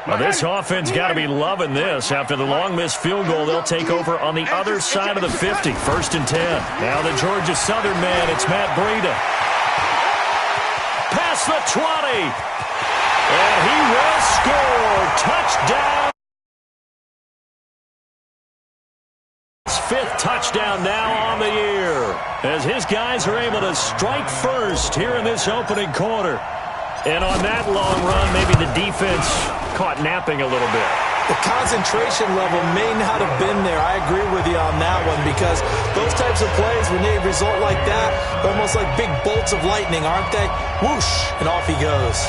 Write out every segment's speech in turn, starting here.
Well, this offense got to be loving this. After the long missed field goal, they'll take over on the other side of the 50. 1st and 10. Now the Georgia Southern man, it's Matt Breida. Past the 20. And he will score. Touchdown. His 5th touchdown now on the year, as his guys are able to strike first here in this opening quarter. And on that long run, maybe the defense caught napping a little bit. The concentration level may not have been there. I agree with you on that one, because those types of plays, when they result like that, they're almost like big bolts of lightning, aren't they? Whoosh, and off he goes.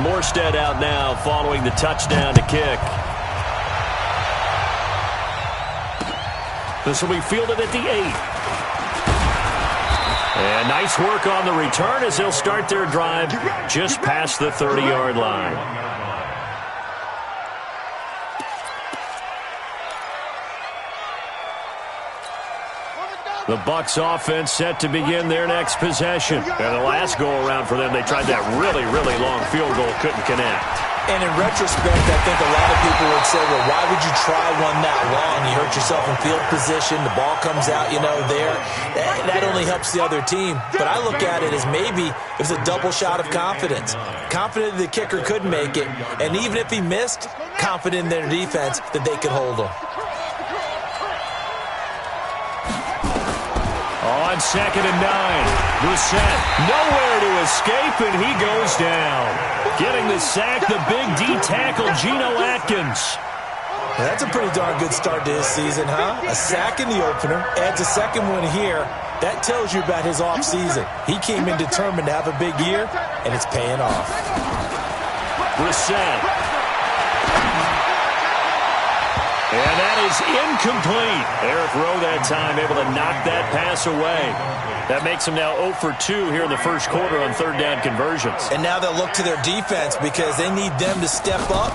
Morstead out now following the touchdown to kick. This will be fielded at the 8. And nice work on the return as they'll start their drive just past the 30-yard line. The Bucs offense set to begin their next possession. And the last go-around for them, they tried that really, really long field goal, couldn't connect. And in retrospect, I think a lot of people would say, well, why would you try one that long? You hurt yourself in field position. The ball comes out, there. That only helps the other team. But I look at it as maybe it was a double shot of confidence. Confident the kicker could make it. And even if he missed, confident in their defense that they could hold him. On 2nd and 9, Brissett nowhere to escape, and he goes down. Getting the sack, the big D tackle, Geno Atkins. Well, that's a pretty darn good start to his season, huh? A sack in the opener, adds a second one here. That tells you about his offseason. He came in determined to have a big year, and it's paying off. Brissett. And that is incomplete. Eric Rowe that time able to knock that pass away. That makes him now 0 for 2 here in the first quarter on 3rd down conversions. And now they'll look to their defense because they need them to step up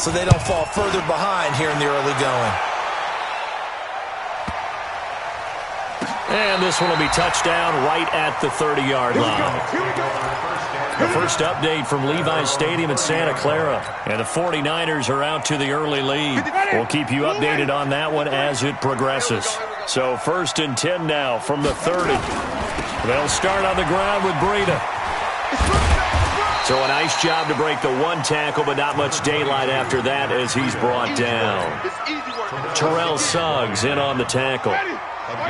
so they don't fall further behind here in the early going. And this one will be touchdown right at the 30-yard line. The first update from Levi's Stadium in Santa Clara. And the 49ers are out to the early lead. We'll keep you updated on that one as it progresses. So 1st and 10 now from the 30. They'll start on the ground with Breida. So a nice job to break the one tackle, but not much daylight after that as he's brought down. Terrell Suggs in on the tackle.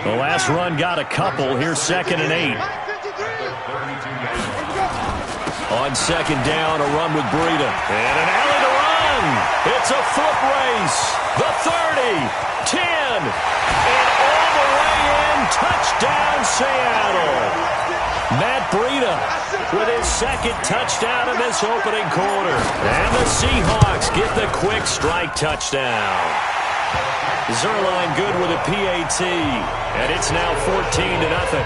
The last run got a couple. Here's 2nd and 8. On 2nd down, a run with Breida. And an alley to run. It's a foot race. The 30, 10, and all the way in. Touchdown, Seattle. Matt Breida with his 2nd touchdown in this opening quarter. And the Seahawks get the quick strike touchdown. Zerline good with a PAT. And it's now 14-0.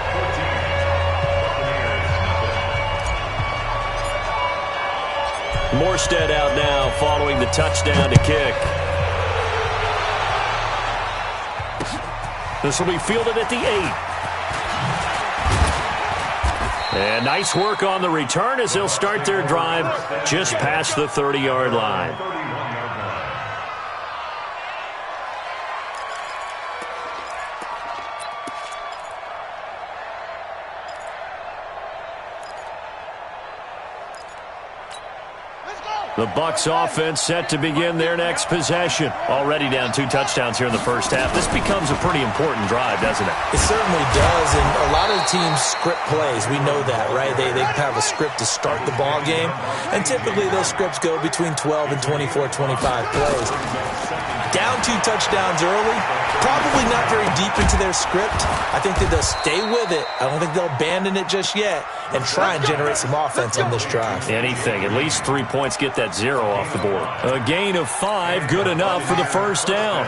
Morstead out now following the touchdown to kick. This will be fielded at the 8. And nice work on the return as they'll start their drive just past the 30-yard line. The Bucs offense set to begin their next possession. Already down 2 touchdowns here in the first half. This becomes a pretty important drive, doesn't it? It certainly does, and a lot of the teams script plays. We know that, right? They have a script to start the ball game, and typically those scripts go between 12 and 24, 25 plays. Down 2 touchdowns early, probably not very deep into their script. I think that they'll stay with it. I don't think they'll abandon it just yet and try and generate some offense on this drive. Anything. At least 3 points, get that 0 off the board. A gain of 5, good enough for the first down.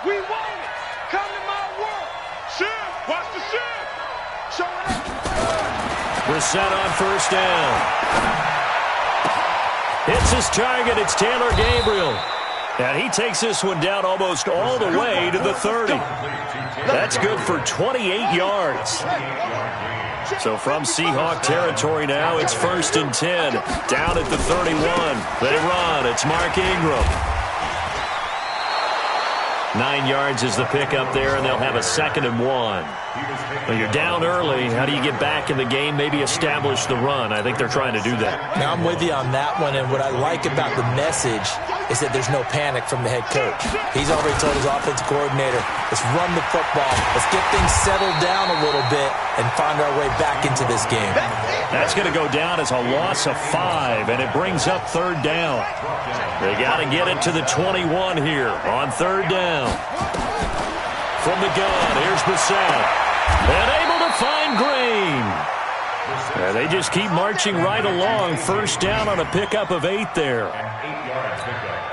We want it. Come to my world. Shift. Watch the shift. Show it up. Brissett on first down. Hits his target. It's Taylor Gabriel. And he takes this one down almost all the way to the 30. That's good for 28 yards. So from Seahawk territory now, it's 1st and 10. Down at the 31. They run. It's Mark Ingram. 9 yards is the pickup there, and they'll have a 2nd and 1. Well, you're down early. How do you get back in the game, maybe establish the run? I think they're trying to do that. Now, I'm with you on that one, and what I like about the message is that there's no panic from the head coach. He's already told his offensive coordinator, let's run the football. Let's get things settled down a little bit and find our way back into this game. That's going to go down as a loss of 5, and it brings up 3rd down. They got to get it to the 21 here on 3rd down. From the gun, here's Brissett. And able to find Green. And they just keep marching right along. 1st down on a pickup of 8 there.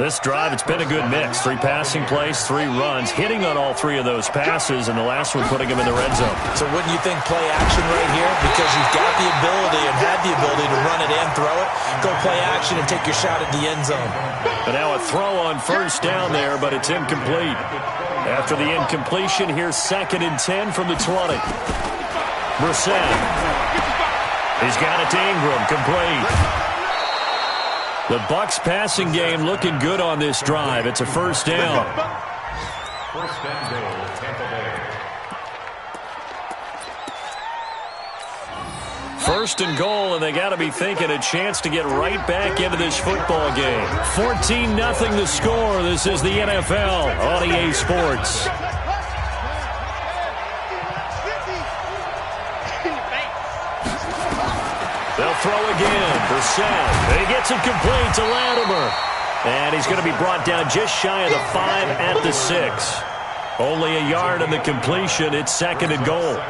This drive, it's been a good mix. 3 passing plays, 3 runs, hitting on all 3 of those passes, and the last one putting him in the red zone. So wouldn't you think play action right here? Because you've got the ability and had the ability to run it and throw it. Go play action and take your shot at the end zone. But now a throw on 1st down there, but it's incomplete. After the incompletion, here's 2nd and 10 from the 20. Brissett. He's got it to Ingram, complete. The Bucs passing game looking good on this drive. It's a 1st down. 1st and goal, Tampa Bay. 1st and goal, and they got to be thinking a chance to get right back into this football game. 14-0 the score. This is the NFL on EA Sports. They'll throw again. Brissett. He gets it complete to Latimer. And he's going to be brought down just shy of the 5 at the 6. Only a yard on the completion. It's 2nd and goal.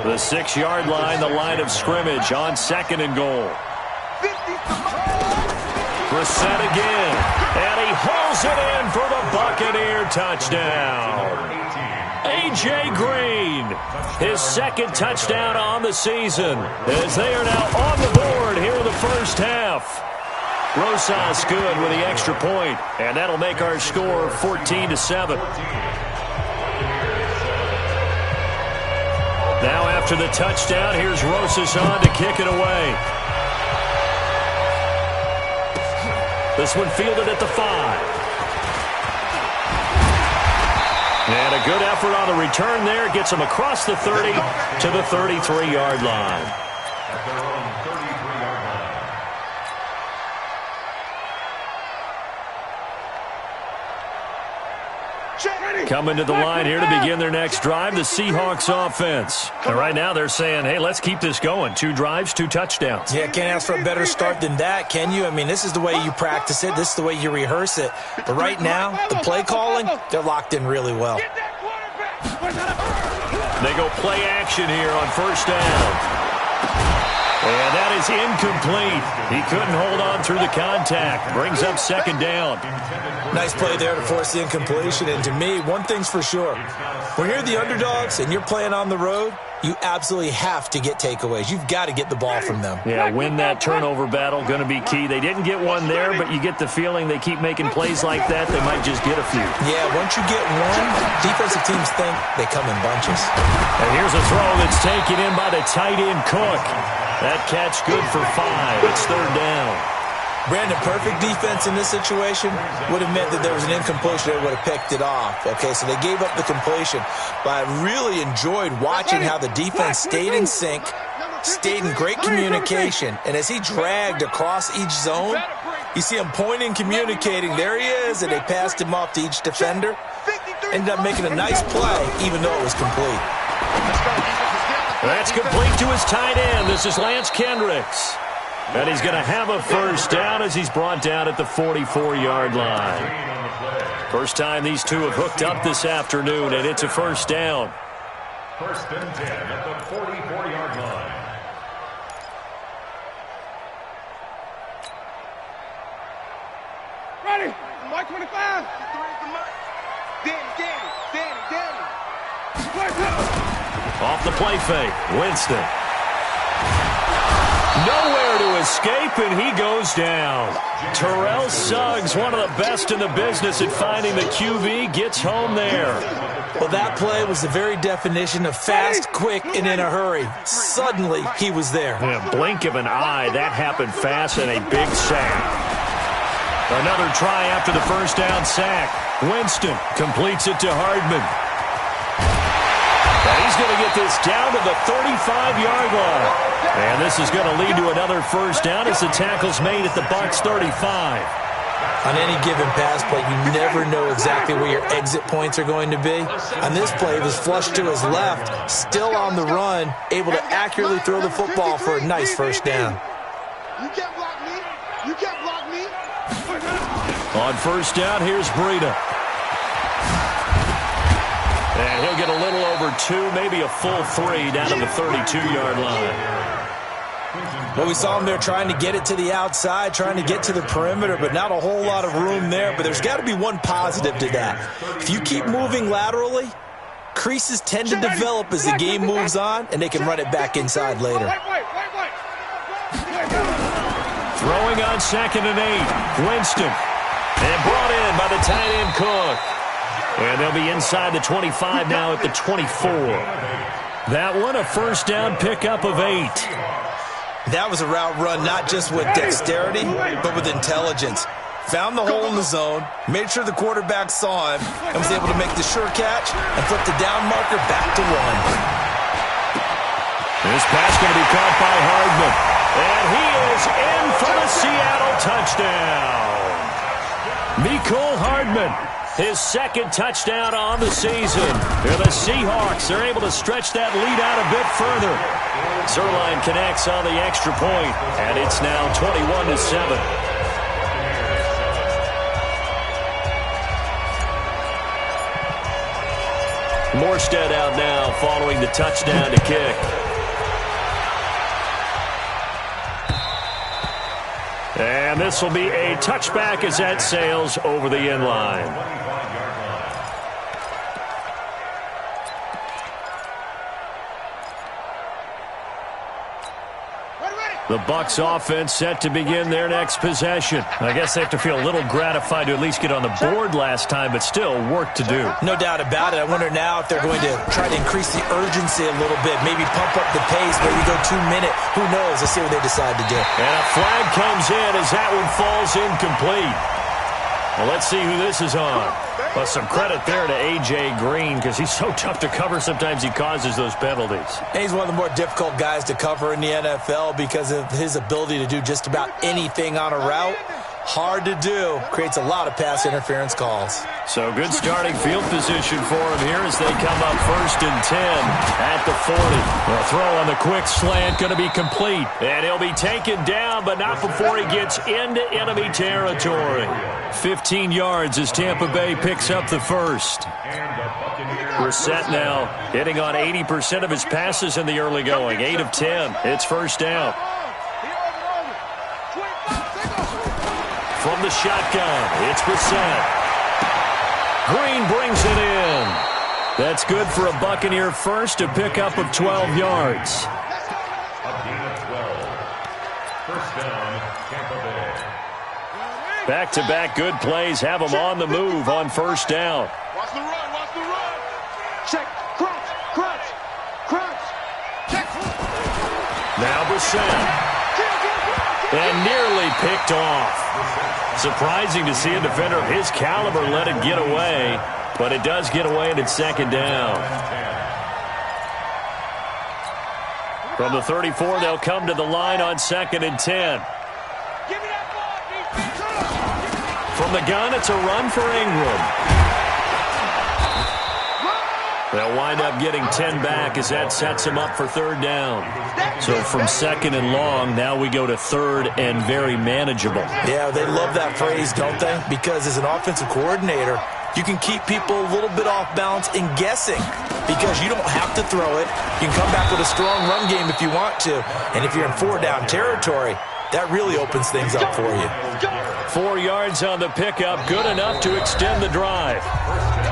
The 6-yard line, the line of scrimmage on 2nd and goal. Brissett again. And he hauls it in for the Buccaneer touchdown. A.J. Green, his 2nd touchdown on the season, as they are now on the board here in the 1st half. Rosas good with the extra point, and that'll make our score 14-7. Now after the touchdown, here's Rosas on to kick it away. This one fielded at the 5. And a good effort on the return there. Gets him across the 30 to the 33-yard line. At their own 33-yard line. Coming to the line here to begin their next drive, the Seahawks offense. And right now they're saying, hey, let's keep this going. 2 drives, 2 touchdowns. Yeah, can't ask for a better start than that, can you? I mean, this is the way you practice it. This is the way you rehearse it. But right now, the play calling, they're locked in really well. They go play action here on 1st down. And that is incomplete. He couldn't hold on through the contact. Brings up 2nd down. Nice play there to force the incompletion. And to me, one thing's for sure. When you're the underdogs and you're playing on the road, you absolutely have to get takeaways. You've got to get the ball from them. Yeah, win that turnover battle, going to be key. They didn't get one there, but you get the feeling they keep making plays like that, they might just get a few. Yeah, once you get one, defensive teams think they come in bunches. And here's a throw that's taken in by the tight end Cook. That catch good for 5. It's 3rd down. Brandon, perfect defense in this situation would have meant that there was an incompletion. They would have picked it off. Okay, so they gave up the completion. But I really enjoyed watching how the defense stayed in sync, stayed in great communication. And as he dragged across each zone, you see him pointing, communicating. There he is, and they passed him off to each defender. Ended up making a nice play, even though it was complete. That's complete to his tight end. This is Lance Kendricks. And he's going to have a 1st down as he's brought down at the 44-yard line. First time these two have hooked up this afternoon, and it's a 1st down. 1st and 10 at the 44-yard line. Ready? Mike 25. Danny. Off the play fake, Winston. Nowhere to escape, and he goes down. Terrell Suggs, one of the best in the business at finding the QB, gets home there. Well, that play was the very definition of fast, quick, and in a hurry. Suddenly, he was there. Yeah, blink of an eye, that happened fast, and a big sack. Another try after the first down sack. Winston completes it to Hardman. And he's going to get this down to the 35-yard line. And this is going to lead to another first down as the tackle's made at the Bucs 35. On any given pass play, you never know exactly where your exit points are going to be. On this play, it was flushed to his left, still on the run, able to accurately throw the football for a nice first down. You can't block me. You can't block me. On first down, here's Breida. And he'll get a little over 2, maybe a full 3 down to the 32-yard line. Well, we saw him there trying to get it to the outside, trying to get to the perimeter, but not a whole lot of room there. But there's got to be one positive to that. If you keep moving laterally, creases tend to develop as the game moves on, and they can run it back inside later. Throwing on 2nd and 8. Winston. And brought in by the tight end Cook. And they'll be inside the 25 now at the 24. That one, a first down pickup of 8. That was a route run not just with dexterity, but with intelligence. Found the hole in the zone, made sure the quarterback saw him, and was able to make the sure catch and flip the down marker back to 1. This pass going to be caught by Hardman. And he is in for the Seattle touchdown. Mecole Hardman, his 2nd touchdown on the season. And the Seahawks are able to stretch that lead out a bit further. Zerline connects on the extra point, and it's now 21-7. Morstead out now following the touchdown to kick. And this will be a touchback as that sails over the end line. The Bucs offense set to begin their next possession. I guess they have to feel a little gratified to at least get on the board last time, but still work to do. No doubt about it. I wonder now if they're going to try to increase the urgency a little bit, maybe pump up the pace, maybe go 2-minute. Who knows? Let's see what they decide to do. And a flag comes in as that one falls incomplete. Well, let's see who this is on. Well, some credit there to A.J. Green because he's so tough to cover. Sometimes he causes those penalties. And he's one of the more difficult guys to cover in the NFL because of his ability to do just about anything on a route. Hard to do. Creates a lot of pass interference calls. So good starting field position for him here as they come up 1st and 10 at the 40. The throw on the quick slant going to be complete. And he'll be taken down, but not before he gets into enemy territory. 15 yards as Tampa Bay picks up the first. Brissett now hitting on 80% of his passes in the early going. 8 of 10. It's first down. From the shotgun, it's Brissett. Green brings it in. That's good for a Buccaneer first, a pickup of 12 yards. Back-to-back good plays have them on the move on first down. Watch the run, watch the run. Check, crunch, crunch, crunch. Check. Now Brissett. And nearly picked off. Surprising to see a defender of his caliber let it get away, but it does get away and it's 2nd down. From the 34, they'll come to the line on 2nd and 10. From the gun, it's a run for Ingram. They'll wind up getting 10 back as that sets them up for 3rd down. So from 2nd and long, now we go to 3rd and very manageable. Yeah, they love that phrase, don't they? Because as an offensive coordinator, you can keep people a little bit off balance and guessing because you don't have to throw it. You can come back with a strong run game if you want to. And if you're in 4-down territory, that really opens things up for you. 4 yards on the pickup, good enough to extend the drive.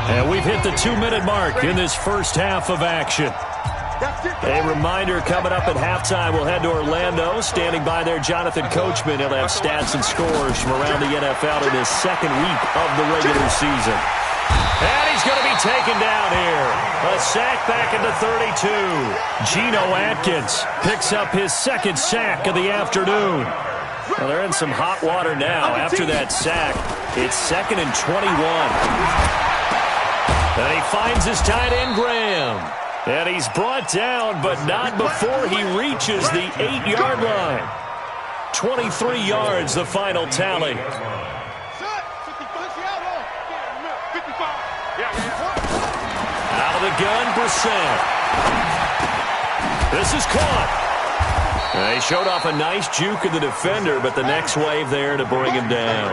And we've hit the 2-minute mark in this first half of action. A reminder coming up at halftime, we'll head to Orlando. Standing by there, Jonathan Coachman. He'll have stats and scores from around the NFL in his second week of the regular season. And he's going to be taken down here. A sack back at the 32. Geno Atkins picks up his second sack of the afternoon. Well, they're in some hot water now. After that sack, it's 2nd and 21. And he finds his tight end, Graham. And he's brought down, but not before he reaches the 8-yard line. 23 yards, the final tally. Out of the gun, Brissett. This is caught. They showed off a nice juke of the defender, but the next wave there to bring him down.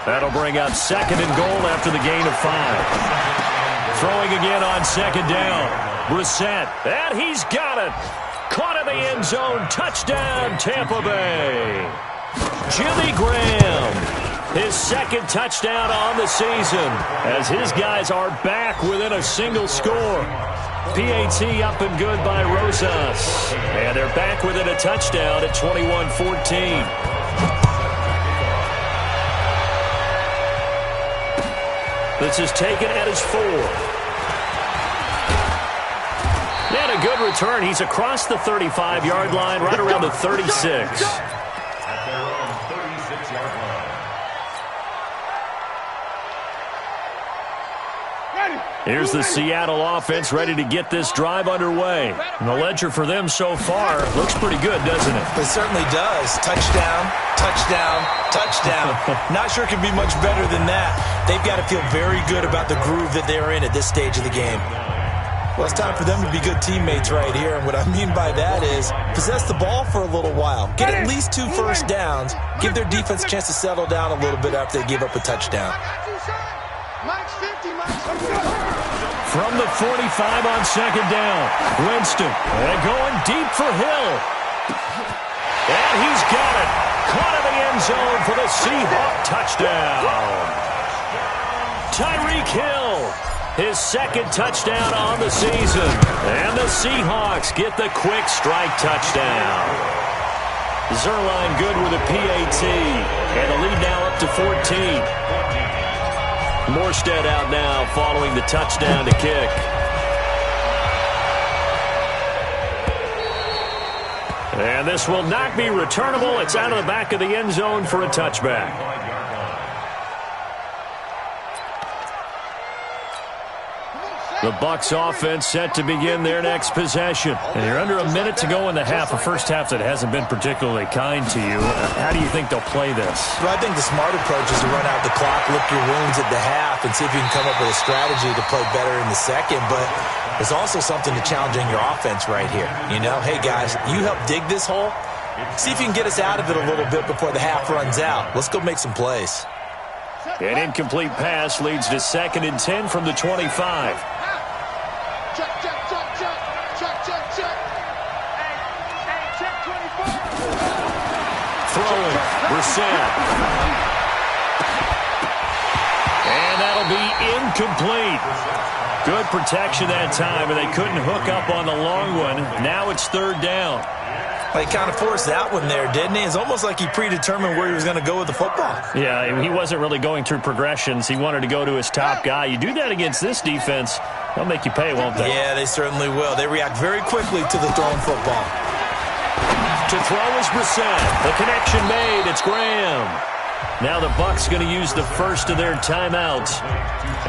That'll bring up 2nd and goal after the gain of 5. Throwing again on 2nd down. Brissett, and he's got it. Caught in the end zone. Touchdown, Tampa Bay. Jimmy Graham, his 2nd touchdown on the season, as his guys are back within a single score. PAT up and good by Rosas. And they're back within a touchdown at 21-14. This is taken at his 4. And a good return. He's across the 35-yard line, right around the 36. At their own 36-yard line. Here's the Seattle offense ready to get this drive underway. And the ledger for them so far looks pretty good, doesn't it? It certainly does. Touchdown, touchdown, touchdown. Not sure it can be much better than that. They've got to feel very good about the groove that they're in at this stage of the game. Well, it's time for them to be good teammates right here. And what I mean by that is possess the ball for a little while. Get at least 2 first downs. Give their defense a chance to settle down a little bit after they give up a touchdown. From the 45 on 2nd down, Winston. And going deep for Hill. And he's got it. Caught in the end zone for the Seahawks touchdown. Tyreek Hill, his 2nd touchdown on the season. And the Seahawks get the quick strike touchdown. Zerline good with a PAT. And the lead now up to 14. Morstead out now following the touchdown to kick. And this will not be returnable. It's out of the back of the end zone for a touchback. The Bucs offense set to begin their next possession. And you're under a minute to go in the half, a first half that hasn't been particularly kind to you. How do you think they'll play this? Well, I think the smart approach is to run out the clock, lick your wounds at the half, and see if you can come up with a strategy to play better in the second. But there's also something to challenging your offense right here. You know, hey, guys, you help dig this hole. See if you can get us out of it a little bit before the half runs out. Let's go make some plays. An incomplete pass leads to 2nd and 10 from the 25. Throwing, Brissett. And that'll be incomplete. Good protection that time, and they couldn't hook up on the long one. Now it's 3rd down. Well, he kind of forced that one there, didn't he? It's almost like he predetermined where he was going to go with the football. Yeah, he wasn't really going through progressions. He wanted to go to his top guy. You do that against this defense, they'll make you pay, won't they? Yeah, they certainly will. They react very quickly to the thrown football. To throw is Brissett. The connection made. It's Graham. Now the Bucs going to use the first of their timeouts,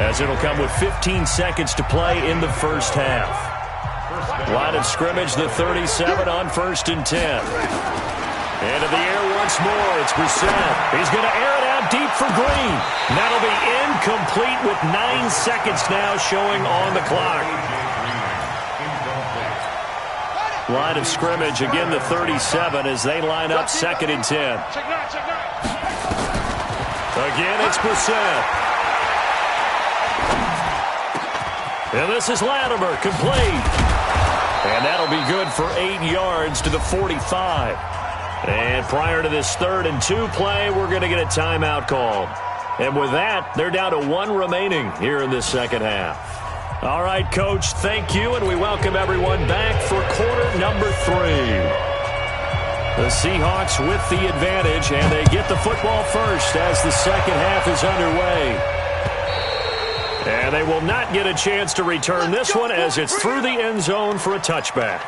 as it'll come with 15 seconds to play in the first half. Line of scrimmage, the 37 on 1st and 10. Into the air once more. It's Brissett. He's going to air it out deep for Green. That'll be incomplete with 9 seconds now showing on the clock. Line of scrimmage, again the 37 as they line up 2nd and 10. Again, it's Brissett. And this is Latimer, complete. And that'll be good for 8 yards to the 45. And prior to this 3rd and 2 play, we're going to get a timeout called. And with that, they're down to 1 remaining here in this second half. All right, Coach, thank you, and we welcome everyone back for quarter number 3. The Seahawks with the advantage, and they get the football first as the second half is underway. And they will not get a chance to return this one as it's through the end zone for a touchback.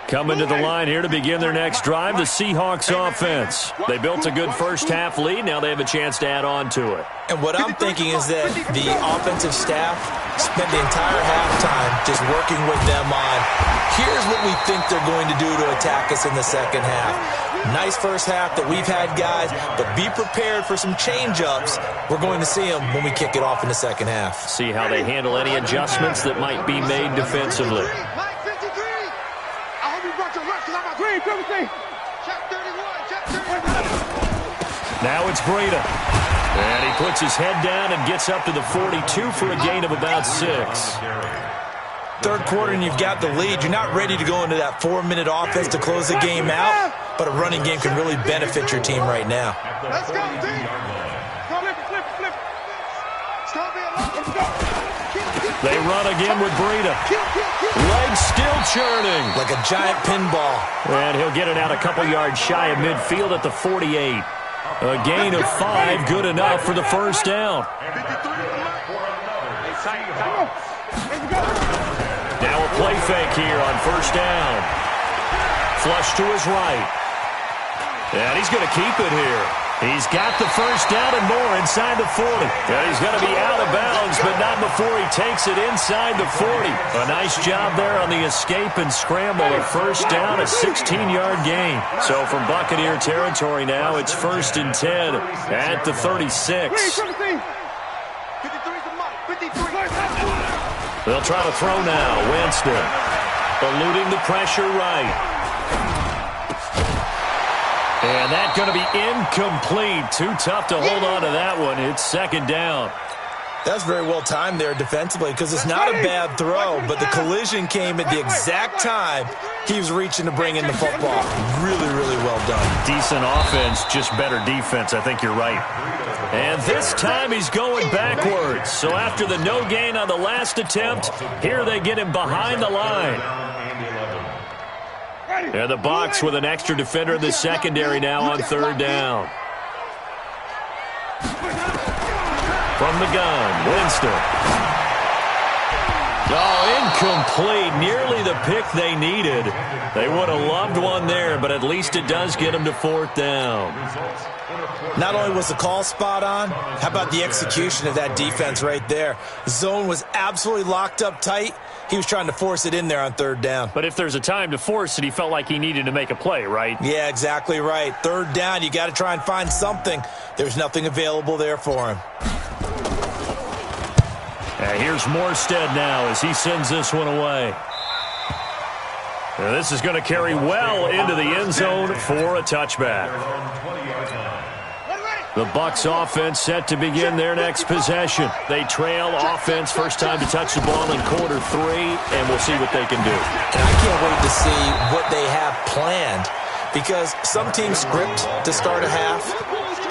Coming to the line here to begin their next drive, the Seahawks offense. They built a good first half lead. Now they have a chance to add on to it. And what I'm thinking is that the offensive staff spent the entire halftime just working with them on, here's what we think they're going to do to attack us in the second half. Nice first half that we've had, guys, but be prepared for some change-ups. We're going to see them when we kick it off in the second half. See how they handle any adjustmts that might be made defensively. Now it's Breida. And he puts his head down and gets up to the 42 for a gain of about 6. Third quarter and you've got the lead. You're not ready to go into that 4-minute offense to close the game out, but a running game can really benefit your team right now. Let's go, team. Flip. They run again with Breida. Legs still churning. Like a giant pinball. And he'll get it out a couple yards shy of midfield at the 48. A gain of 5, good enough for the first down. Now a play fake here on first down. Flush to his right. And he's going to keep it here. He's got the first down and more inside the 40. And he's going to be out of bounds, but not before he takes it inside the 40. A nice job there on the escape and scramble. A first down, a 16-yard gain. So from Buccaneer territory now, it's 1st and 10 at the 36. They'll try to throw now. Winston eluding the pressure right. And that's going to be incomplete. Too tough to hold on to that one. It's second down. That's very well timed there defensively because it's not a bad throw, but the collision came at the exact time he was reaching to bring in the football. Really, really well done. Decent offense, just better defense. I think you're right. And this time he's going backwards. So after the no gain on the last attempt, here they get him behind the line. And the Bucs with an extra defender in the secondary now on third down. From the gun, Winston. Oh, incomplete. Nearly the pick they needed. They would have loved one there, but at least it does get them to fourth down. Not only was the call spot on, how about the execution of that defense right there? Zone was absolutely locked up tight. He was trying to force it in there on third down. But if there's a time to force it, he felt like he needed to make a play, right? Yeah, exactly right. Third down, you got to try and find something. There's nothing available there for him. And here's Morstead now as he sends this one away. Now this is going to carry well into the end zone for a touchback. The Bucs offense set to begin their next possession. They trail offense, first time to touch the ball in quarter 3, and we'll see what they can do. And I can't wait to see what they have planned, because some teams script to start a half.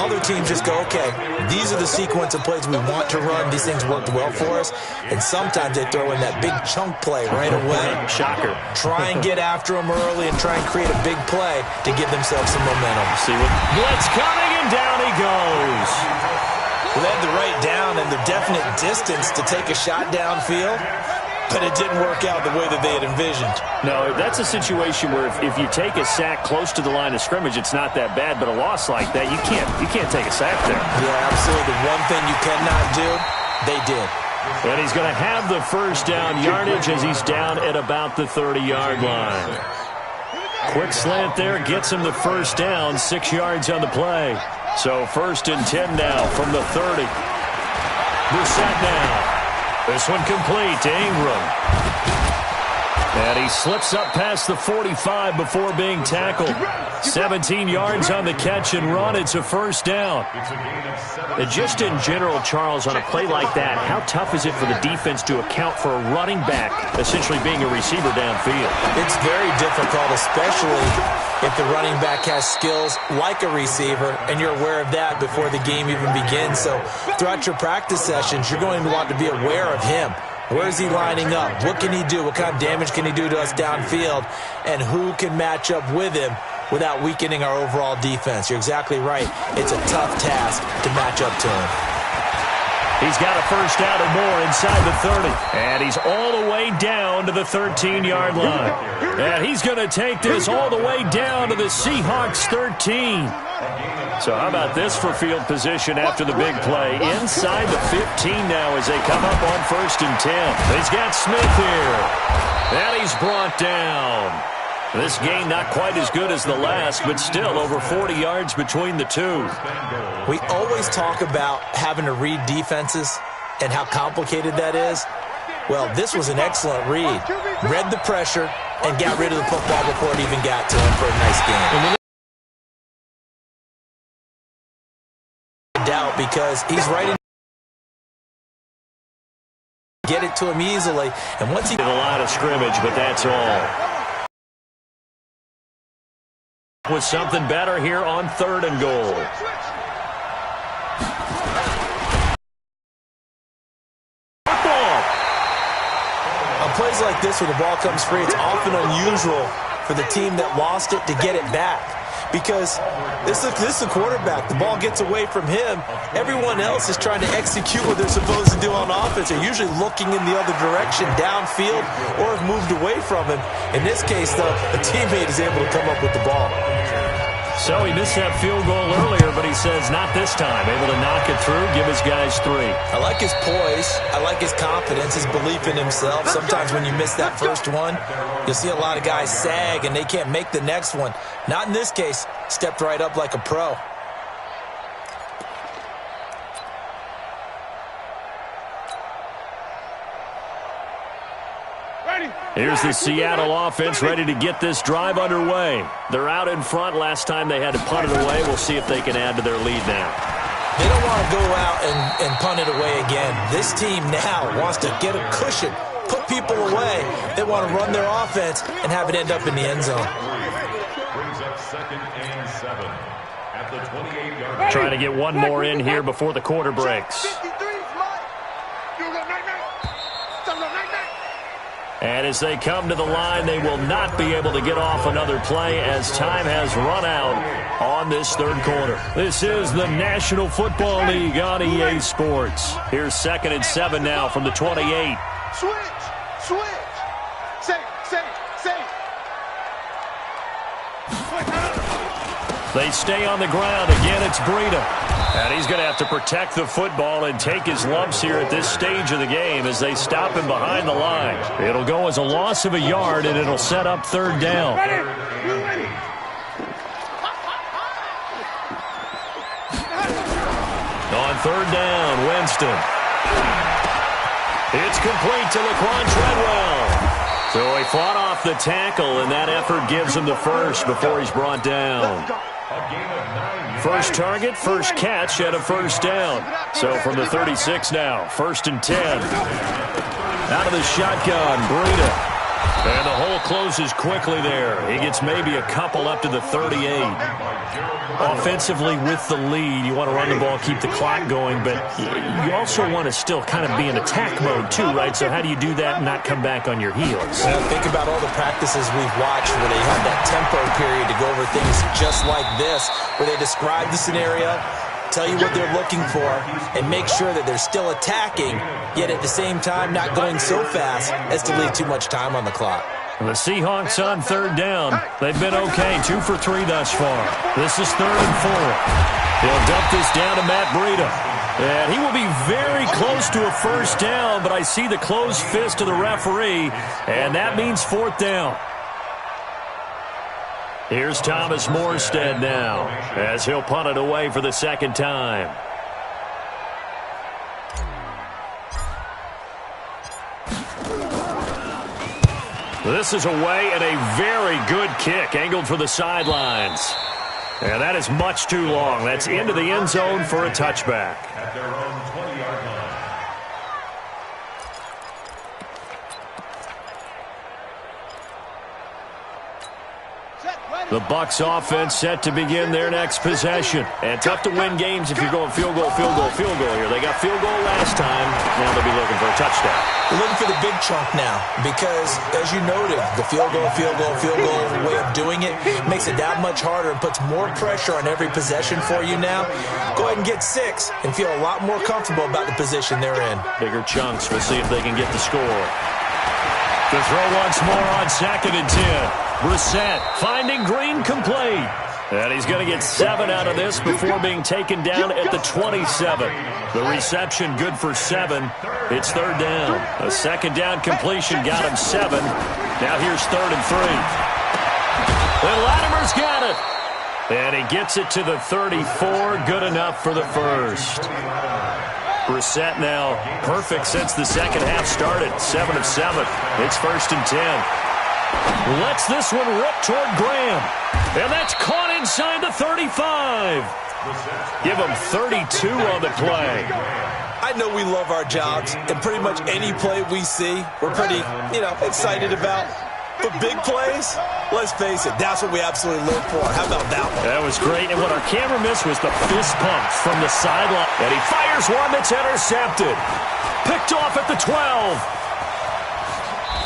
Other teams just go, okay, these are the sequence of plays we want to run. These things worked well for us. And sometimes they throw in that big chunk play right away. Shocker. Try and get after them early and try and create a big play to give themselves some momentum. See what blitz coming, and down he goes. Well, they had the right down and the definite distance to take a shot downfield, but it didn't work out the way that they had envisioned. No, that's a situation where if you take a sack close to the line of scrimmage, it's not that bad, but a loss like that, you can't take a sack there. Yeah, absolutely. The one thing you cannot do, they did. And he's going to have the first down yardage as he's down at about the 30-yard line. Quick slant there gets him the first down, 6 yards on the play. So 1st and 10 now from the 30. Brissett now. This one complete to Ingram. And he slips up past the 45 before being tackled. 17 yards on the catch and run. It's a first down. And just in general, Charles, on a play like that, how tough is it for the defense to account for a running back essentially being a receiver downfield? It's very difficult, especially if the running back has skills like a receiver, and you're aware of that before the game even begins. So throughout your practice sessions, you're going to want to be aware of him. Where is he lining up? What can he do? What kind of damage can he do to us downfield? And who can match up with him without weakening our overall defense? You're exactly right. It's a tough task to match up to him. He's got a first down or more inside the 30. And he's all the way down to the 13-yard line. And he's going to take this all the way down to the Seahawks 13. So how about this for field position after the big play? Inside the 15 now as they come up on 1st and 10. He's got Smith here. And he's brought down. This game not quite as good as the last, but still over 40 yards between the two. We always talk about having to read defenses and how complicated that is. Well, this was an excellent read. Read the pressure and got rid of the football before it even got to him for a nice game. Doubt because he's right in. Get it to him easily, and once he did a line of scrimmage, but that's all. With something better here on 3rd and goal. On plays like this where the ball comes free, it's often unusual for the team that lost it to get it back. Because this is the quarterback. The ball gets away from him. Everyone else is trying to execute what they're supposed to do on offense. They're usually looking in the other direction, downfield, or have moved away from him. In this case, though, a teammate is able to come up with the ball. So he missed that field goal earlier, but he says not this time. Able to knock it through, give his guys 3. I like his poise. I like his confidence, his belief in himself. Sometimes when you miss that first one, you'll see a lot of guys sag and they can't make the next one. Not in this case. Stepped right up like a pro. Here's the Seattle offense ready to get this drive underway. They're out in front. Last time they had to punt it away. We'll see if they can add to their lead now. They don't want to go out and punt it away again. This team now wants to get a cushion, put people away. They want to run their offense and have it end up in the end zone. Brings up 2nd and 7 at the 28-yard line. Trying to get one more in here before the quarter breaks. And as they come to the line, they will not be able to get off another play as time has run out on this 3rd quarter. This is the National Football League on EA Sports. Here's 2nd and 7 now from the 28. Switch. Say. They stay on the ground. Again, it's Breida. And he's going to have to protect the football and take his lumps here at this stage of the game as they stop him behind the line. It'll go as a loss of a yard, and it'll set up 3rd down. On 3rd down, Winston. It's complete to Laquan Treadwell. So he fought off the tackle, and that effort gives him the first before he's brought down. First target, first catch, and a first down. So from the 36 now, 1st and 10. Out of the shotgun, Breida. And the hole closes quickly there. He gets maybe a couple up to the 38. Offensively with the lead, you want to run the ball, keep the clock going, but you also want to still kind of be in attack mode too, right? So how do you do that and not come back on your heels? Well, think about all the practices we've watched where they have that tempo period to go over things just like this, where they describe the scenario, tell you what they're looking for, and make sure that they're still attacking, yet at the same time not going so fast as to leave too much time on the clock. The Seahawks on 3rd down. They've been okay, 2 for 3 thus far. This is 3rd and 4. They'll dump this down to Matt Breida. And he will be very close to a first down, but I see the closed fist of the referee, and that means 4th down. Here's Thomas Morstead now as he'll punt it away for the 2nd time. This is away and a very good kick, angled for the sidelines. And that is much too long. That's into the end zone for a touchback. At their own 20-yard line. The Bucs offense set to begin their next possession. And tough to win games if you're going field goal, field goal, field goal here. They got field goal last time. Now they'll be looking for a touchdown. They're looking for the big chunk now because, as you noted, the field goal way of doing it makes it that much harder and puts more pressure on every possession for you now. Go ahead and get 6 and feel a lot more comfortable about the position they're in. Bigger chunks. We'll see if they can get the score. To throw once more on 2nd and 10. Brissett finding Green complete. And he's going to get 7 out of this before being taken down at the 27. The reception good for 7. It's 3rd down. A 2nd down completion got him 7. Now here's 3rd and 3. And Latimer's got it. And he gets it to the 34. Good enough for the first. Brissett now perfect since the second half started. 7 of 7. It's 1st and 10. Lets this one rip toward Graham. And that's caught inside the 35. Give him 32 on the play. I know we love our jobs, and pretty much any play we see, we're pretty, excited about. But big plays, let's face it, that's what we absolutely live for. How about that one? That was great, and what our camera missed was the fist pump from the sideline. And he fires one that's intercepted. Picked off at the 12.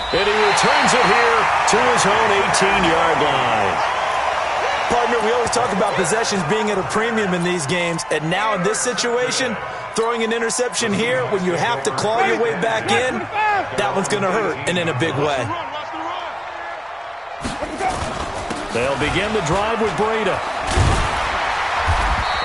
And he returns it here to his own 18-yard line. Partner, we always talk about possessions being at a premium in these games. And now in this situation, throwing an interception here when you have to claw your way back in, that one's going to hurt, and in a big way. They'll begin the drive with Breida.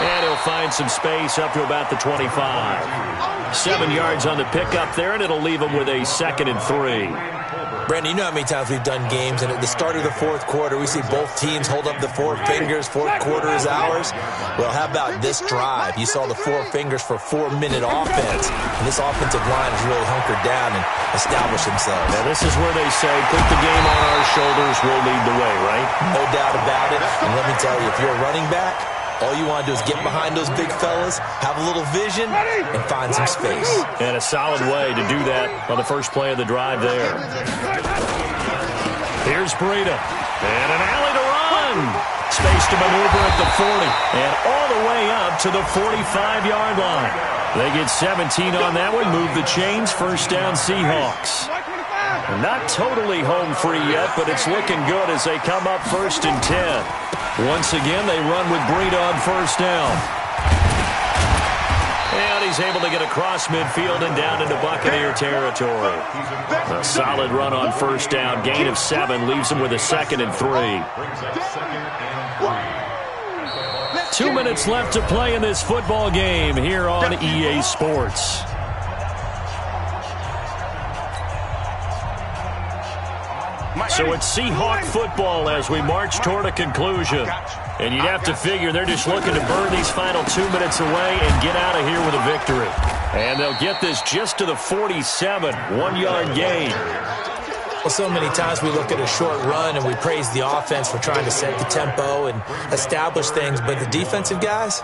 And he'll find some space up to about the 25. 7 yards on the pickup there, and it'll leave him with a 2nd and 3. Brandon, you know how many times we've done games, and at the start of the 4th quarter, we see both teams hold up the 4 fingers. 4th quarter is ours. Well, how about this drive? You saw the 4 fingers for 4-minute offense, and this offensive line has really hunkered down and established themselves. Now, this is where they say, put the game on our shoulders, we'll lead the way, right? No doubt about it. And let me tell you, if you're a running back, all you want to do is get behind those big fellas, have a little vision, and find some space. And a solid way to do that on the first play of the drive there. Here's Breida. And an alley to run. Space to maneuver at the 40. And all the way up to the 45-yard line. They get 17 on that one. Move the chains. 1st down Seahawks. Not totally home free yet, but it's looking good as they come up 1st and 10. Once again, they run with Breida on 1st down. And he's able to get across midfield and down into Buccaneer territory. A solid run on 1st down. Gain of 7 leaves him with a 2nd and 3. 2 minutes left to play in this football game here on EA Sports. So it's Seahawk football as we march toward a conclusion. And you'd have to figure they're just looking to burn these final 2 minutes away and get out of here with a victory. And they'll get this just to the 47, 1-yard gain. Well, so many times we look at a short run and we praise the offense for trying to set the tempo and establish things. But the defensive guys,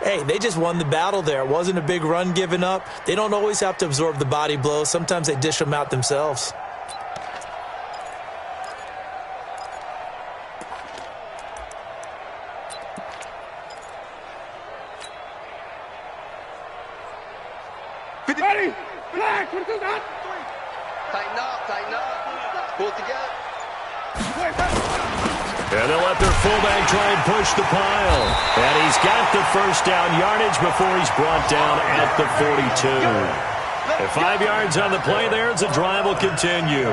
hey, they just won the battle there. It wasn't a big run given up. They don't always have to absorb the body blows. Sometimes they dish them out themselves. Ready? Flag! Tighten up. Pull it together. And they'll let their fullback try and push the pile. And he's got the 1st down yardage before he's brought down at the 42. And 5 yards on the play there as the drive will continue.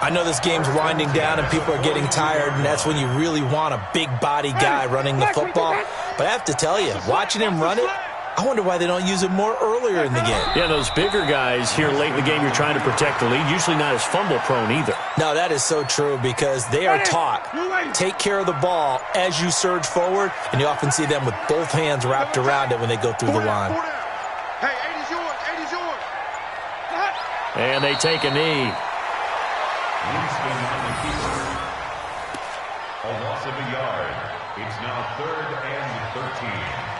I know this game's winding down and people are getting tired, and that's when you really want a big body guy running the football. But I have to tell you, watching him run it, I wonder why they don't use it more earlier in the game. Yeah, those bigger guys here late in the game, you're trying to protect the lead. Usually not as fumble-prone either. No, that is so true because they are taught. Take care of the ball as you surge forward, and you often see them with both hands wrapped around it when they go through the line. Hey, 80's yours. And they take a knee. Winston on the keeper. A loss of a yard. It's now 3rd and 13.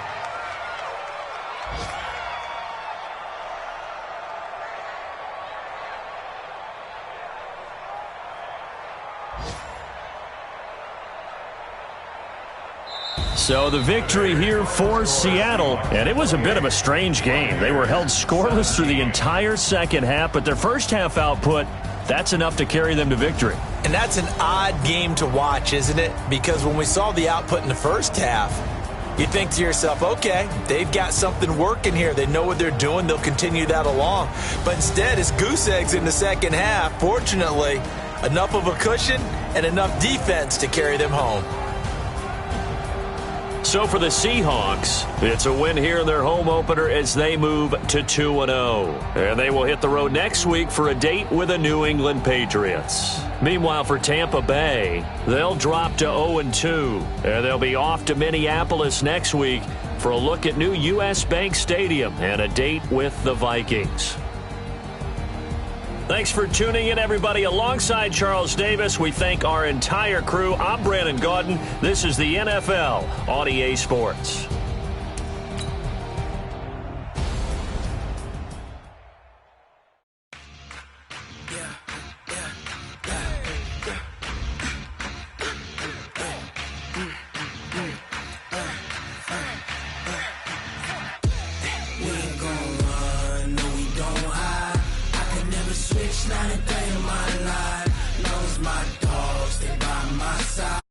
So the victory here for Seattle, and it was a bit of a strange game. They were held scoreless through the entire second half, but their first half output, that's enough to carry them to victory. And that's an odd game to watch, isn't it? Because when we saw the output in the first half, you think to yourself, okay, they've got something working here. They know what they're doing. They'll continue that along. But instead, it's goose eggs in the second half. Fortunately, enough of a cushion and enough defense to carry them home. So for the Seahawks, it's a win here in their home opener as they move to 2-0. And they will hit the road next week for a date with the New England Patriots. Meanwhile, for Tampa Bay, they'll drop to 0-2. And they'll be off to Minneapolis next week for a look at new U.S. Bank Stadium and a date with the Vikings. Thanks for tuning in, everybody. Alongside Charles Davis, we thank our entire crew. I'm Brandon Gaudin. This is the NFL on EA Sports. Switch, not a day in my life. Knows my dogs, they by my side.